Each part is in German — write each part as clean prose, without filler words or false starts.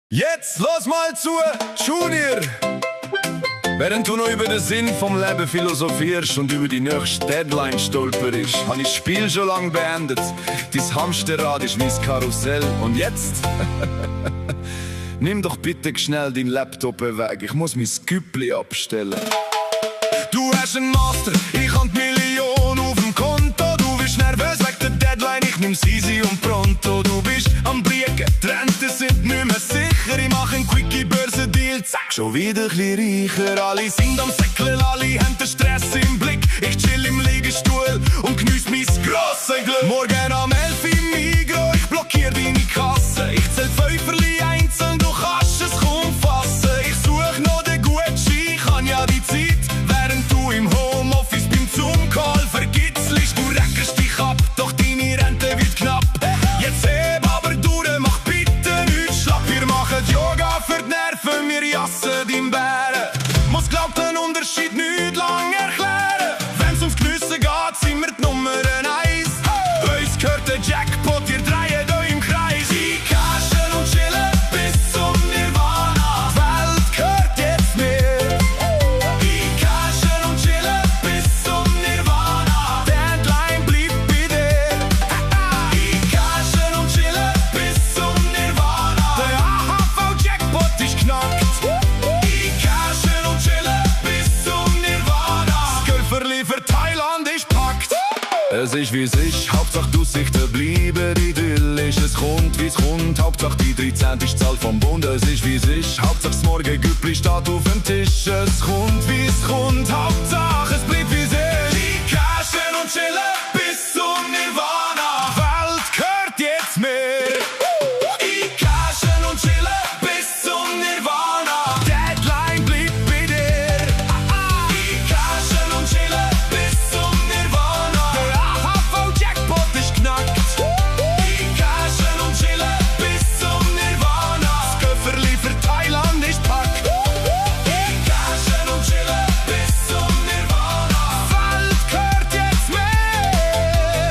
Jetzt lass mal zu, Junior! Während du noch über den Sinn vom Leben philosophierst und über die nächste Deadline stolperst, habe ich das Spiel schon lang beendet. Dein Hamsterrad ist mein Karussell. Und jetzt? Nimm doch bitte schnell deinen Laptop weg, ich muss mein Güppli abstellen. Du hast einen Master, ich hab die Million auf dem Konto. Du bist nervös wegen der Deadline, ich nimm's easy und pronto. Du bist am Briegen, die Renten sind nicht mehr sicher. Ich mach einen Quickie-Börsendeal, zack, schon wieder ein bisschen reicher. Alle sind am Säckeln, alle haben den Stress im Blick. Ich chill im Liegestuhl und geniess mein grosses Glück. Morgen am 11 im Migros, ich blockier deine Kasse. Ich zähl Fünferli einzeln, du kannst es kaum fassen. Ich such noch den Gucci, ich kann ja die Zeit, während du im Homeoffice beim Zoom-Call vergitzelst. Du reckerst dich ab, doch deine Rente wird knapp. Jetzt heb aber durch, mach bitte nichts schlapp. Wir machen Yoga für die Nerven, wir jassen deinen Bären. Muss glaubt den Unterschied nicht lang erklären. Wenn's ums Geniessen geht, sind wir die Nummer 1. Uns gehört der Jackpot, ihr dreht euch im Kreis. Die Cashen und chillen bis zum Nirvana. Die Welt gehört jetzt mir. Die Cashen und chillen bis zum Nirvana. Deadline bleibt bei dir. Die Cashen und chillen bis zum Nirvana. Der AHV-Jackpot ist knackt. Die Cashen und chillen bis zum Nirvana. Das Gölferli für Thailand ist packt. Es ist wie es ist, Hauptsache du Sichten bleiben idyllisch. Es kommt wie es kommt, Hauptsache die 13. ist die Zahl vom Bund. Es ist wie es ist, Hauptsache das Morgengüppli steht auf dem Tisch. Es kommt wie es kommt, Hauptsache es bleibt wie es ist. Die Cashen und chillen bis zum Nirvana. Die Welt gehört jetzt mir. Die Cashen und chillen bis zum Nirvana. Deadline bleibt bei dir. Die Cashen und chillen bis zum Nirvana. Der AHV-Jackpot ist knackt. Die Cashen und chillen bis zum Nirvana. Das Gölferli für Thailand ist packt. Die Cashen und chillen bis zum Nirvana. Die Welt gehört jetzt mir.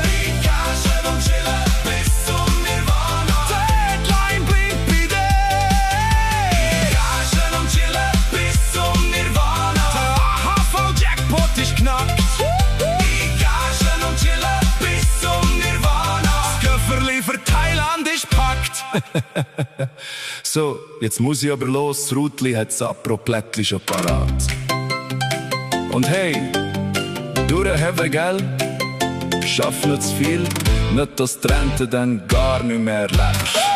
Die Cashen und chillen bis zum Nirvana. Deadline bleibt bei dir. Die Cashen und chillen bis zum Nirvana. Der AHV-Jackpot ist knackt. Die Cashen und chillen bis zum Nirvana. Das Gölferli für Thailand ist packt. So, jetzt muss ich aber los, das Rutli hat's Apro-Plättli schon parat. Und hey, durchhaben, gell? Schaff nicht zu viel, nicht dass die Rente dann gar nicht mehr lebst.